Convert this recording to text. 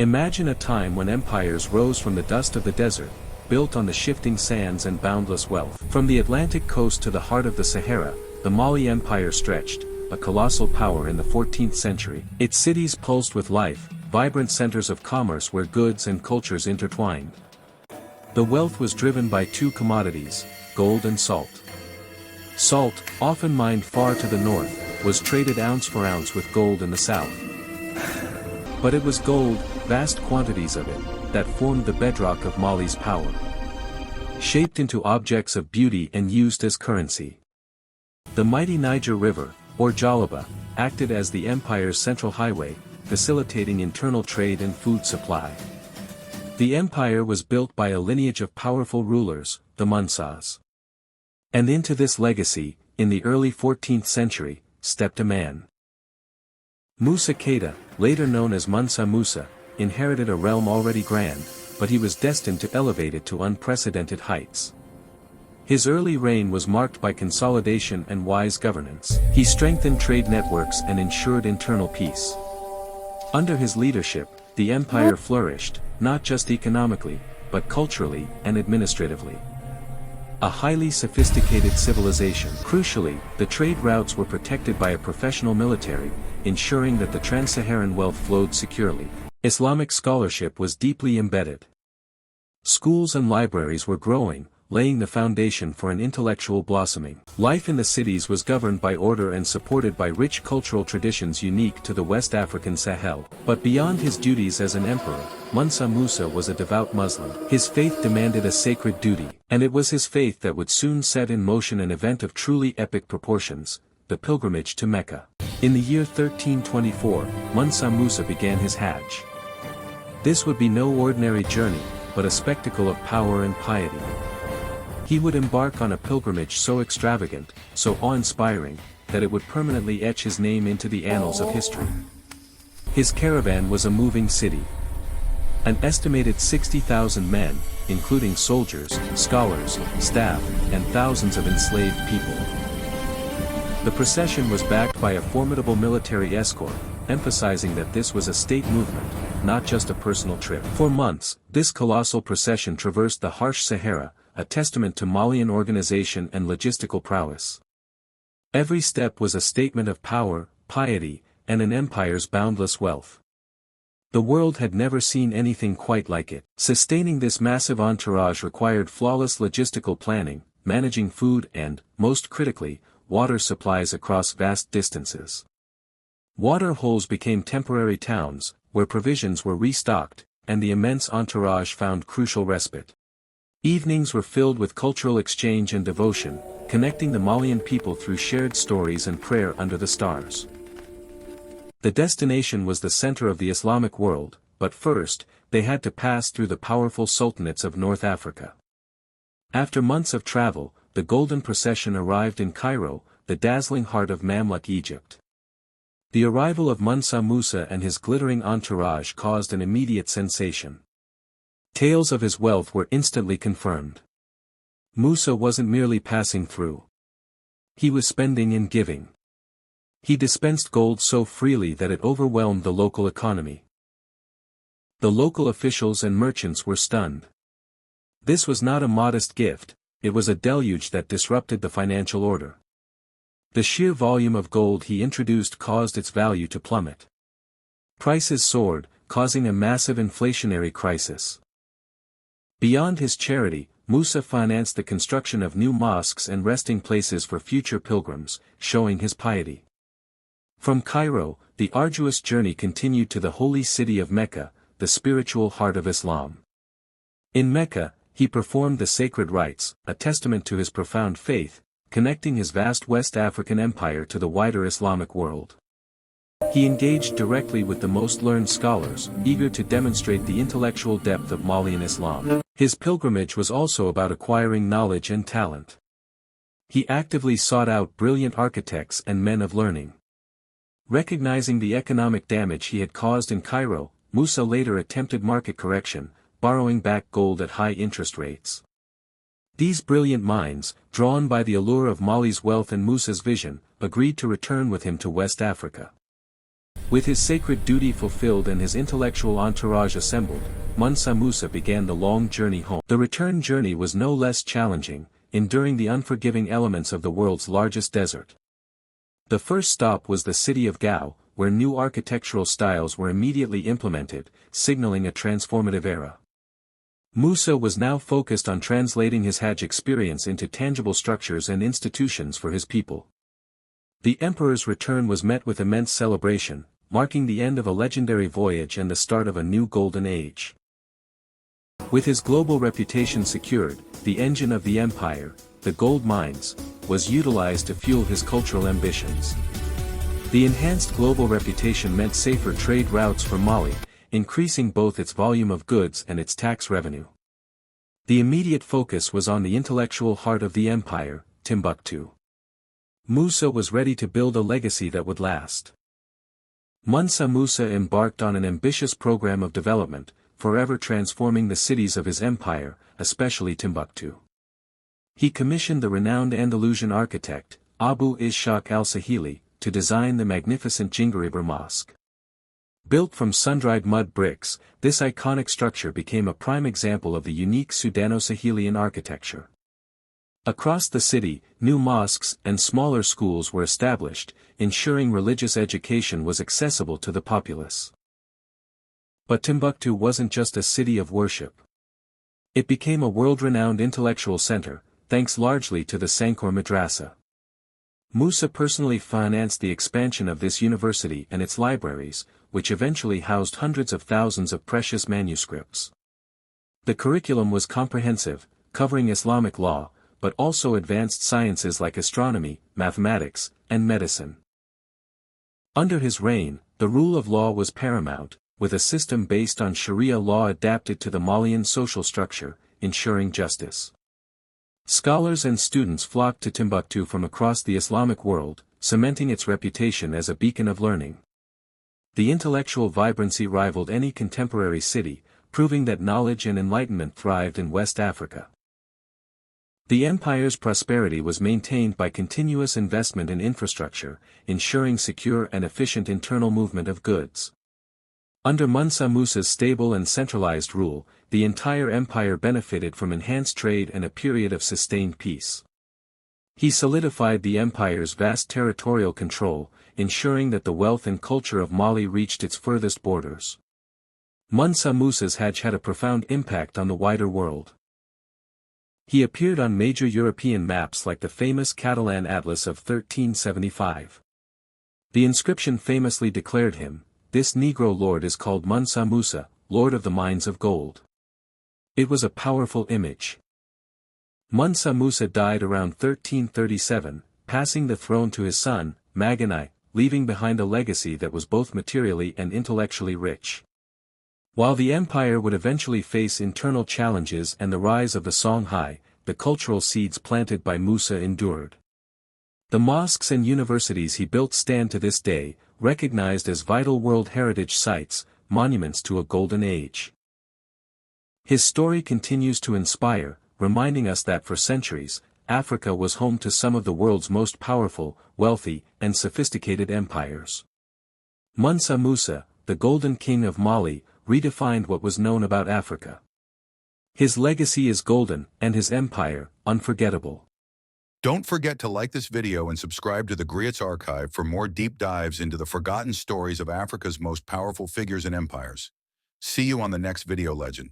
Imagine a time when empires rose from the dust of the desert, built on the shifting sands and boundless wealth. From the Atlantic coast to the heart of the Sahara, the Mali Empire stretched, a colossal power in the 14th century. Its cities pulsed with life, vibrant centers of commerce where goods and cultures intertwined. The wealth was driven by two commodities, gold and salt. Salt, often mined far to the north, was traded ounce for ounce with gold in the south. But it was gold, vast quantities of it, that formed the bedrock of Mali's power. Shaped into objects of beauty and used as currency. The mighty Niger River, or Jalaba, acted as the empire's central highway, facilitating internal trade and food supply. The empire was built by a lineage of powerful rulers, the Munsas. And into this legacy, in the early 14th century, stepped a man. Musa Keita, later known as Mansa Musa, inherited a realm already grand, but he was destined to elevate it to unprecedented heights. His early reign was marked by consolidation and wise governance. He strengthened trade networks and ensured internal peace. Under his leadership, the empire flourished, not just economically, but culturally and administratively. A highly sophisticated civilization. Crucially, the trade routes were protected by a professional military, ensuring that the trans-Saharan wealth flowed securely. Islamic scholarship was deeply embedded. Schools and libraries were growing, laying the foundation for an intellectual blossoming. Life in the cities was governed by order and supported by rich cultural traditions unique to the West African Sahel. But beyond his duties as an emperor, Mansa Musa was a devout Muslim. His faith demanded a sacred duty, and it was his faith that would soon set in motion an event of truly epic proportions, the pilgrimage to Mecca. In the year 1324, Mansa Musa began his Hajj. This would be no ordinary journey, but a spectacle of power and piety. He would embark on a pilgrimage so extravagant, so awe-inspiring, that it would permanently etch his name into the annals of history. His caravan was a moving city. An estimated 60,000 men, including soldiers, scholars, staff, and thousands of enslaved people. The procession was backed by a formidable military escort, emphasizing that this was a state movement, not just a personal trip. For months, this colossal procession traversed the harsh Sahara, a testament to Malian organization and logistical prowess. Every step was a statement of power, piety, and an empire's boundless wealth. The world had never seen anything quite like it. Sustaining this massive entourage required flawless logistical planning, managing food and, most critically, water supplies across vast distances. Water holes became temporary towns, where provisions were restocked, and the immense entourage found crucial respite. Evenings were filled with cultural exchange and devotion, connecting the Malian people through shared stories and prayer under the stars. The destination was the center of the Islamic world, but first, they had to pass through the powerful sultanates of North Africa. After months of travel, the golden procession arrived in Cairo, the dazzling heart of Mamluk Egypt. The arrival of Mansa Musa and his glittering entourage caused an immediate sensation. Tales of his wealth were instantly confirmed. Musa wasn't merely passing through. He was spending and giving. He dispensed gold so freely that it overwhelmed the local economy. The local officials and merchants were stunned. This was not a modest gift, it was a deluge that disrupted the financial order. The sheer volume of gold he introduced caused its value to plummet. Prices soared, causing a massive inflationary crisis. Beyond his charity, Musa financed the construction of new mosques and resting places for future pilgrims, showing his piety. From Cairo, the arduous journey continued to the holy city of Mecca, the spiritual heart of Islam. In Mecca, he performed the sacred rites, a testament to his profound faith, connecting his vast West African empire to the wider Islamic world. He engaged directly with the most learned scholars, eager to demonstrate the intellectual depth of Malian Islam. His pilgrimage was also about acquiring knowledge and talent. He actively sought out brilliant architects and men of learning. Recognizing the economic damage he had caused in Cairo, Musa later attempted market correction, borrowing back gold at high interest rates. These brilliant minds, drawn by the allure of Mali's wealth and Musa's vision, agreed to return with him to West Africa. With his sacred duty fulfilled and his intellectual entourage assembled, Mansa Musa began the long journey home. The return journey was no less challenging, enduring the unforgiving elements of the world's largest desert. The first stop was the city of Gao, where new architectural styles were immediately implemented, signaling a transformative era. Musa was now focused on translating his Hajj experience into tangible structures and institutions for his people. The emperor's return was met with immense celebration, marking the end of a legendary voyage and the start of a new golden age. With his global reputation secured, the engine of the empire, the gold mines, was utilized to fuel his cultural ambitions. The enhanced global reputation meant safer trade routes for Mali, increasing both its volume of goods and its tax revenue. The immediate focus was on the intellectual heart of the empire, Timbuktu. Musa was ready to build a legacy that would last. Mansa Musa embarked on an ambitious program of development, forever transforming the cities of his empire, especially Timbuktu. He commissioned the renowned Andalusian architect, Abu Ishaq al-Sahili, to design the magnificent Jingariber Mosque. Built from sun-dried mud bricks, this iconic structure became a prime example of the unique Sudano-Sahelian architecture. Across the city, new mosques and smaller schools were established, ensuring religious education was accessible to the populace. But Timbuktu wasn't just a city of worship. It became a world-renowned intellectual center, thanks largely to the Sankor Madrasa. Musa personally financed the expansion of this university and its libraries, which eventually housed hundreds of thousands of precious manuscripts. The curriculum was comprehensive, covering Islamic law, but also advanced sciences like astronomy, mathematics, and medicine. Under his reign, the rule of law was paramount, with a system based on Sharia law adapted to the Malian social structure, ensuring justice. Scholars and students flocked to Timbuktu from across the Islamic world, cementing its reputation as a beacon of learning. The intellectual vibrancy rivaled any contemporary city, proving that knowledge and enlightenment thrived in West Africa. The empire's prosperity was maintained by continuous investment in infrastructure, ensuring secure and efficient internal movement of goods. Under Mansa Musa's stable and centralized rule, the entire empire benefited from enhanced trade and a period of sustained peace. He solidified the empire's vast territorial control, ensuring that the wealth and culture of Mali reached its furthest borders. Mansa Musa's Hajj had a profound impact on the wider world. He appeared on major European maps like the famous Catalan Atlas of 1375. The inscription famously declared him, "This Negro lord is called Mansa Musa, Lord of the Mines of Gold." It was a powerful image. Mansa Musa died around 1337, passing the throne to his son, Maganai, leaving behind a legacy that was both materially and intellectually rich. While the empire would eventually face internal challenges and the rise of the Songhai, the cultural seeds planted by Musa endured. The mosques and universities he built stand to this day, recognized as vital World Heritage Sites, monuments to a golden age. His story continues to inspire, reminding us that for centuries, Africa was home to some of the world's most powerful, wealthy, and sophisticated empires. Mansa Musa, the Golden King of Mali, redefined what was known about Africa. His legacy is golden, and his empire, unforgettable. Don't forget to like this video and subscribe to the Griots Archive for more deep dives into the forgotten stories of Africa's most powerful figures and empires. See you on the next video, legend.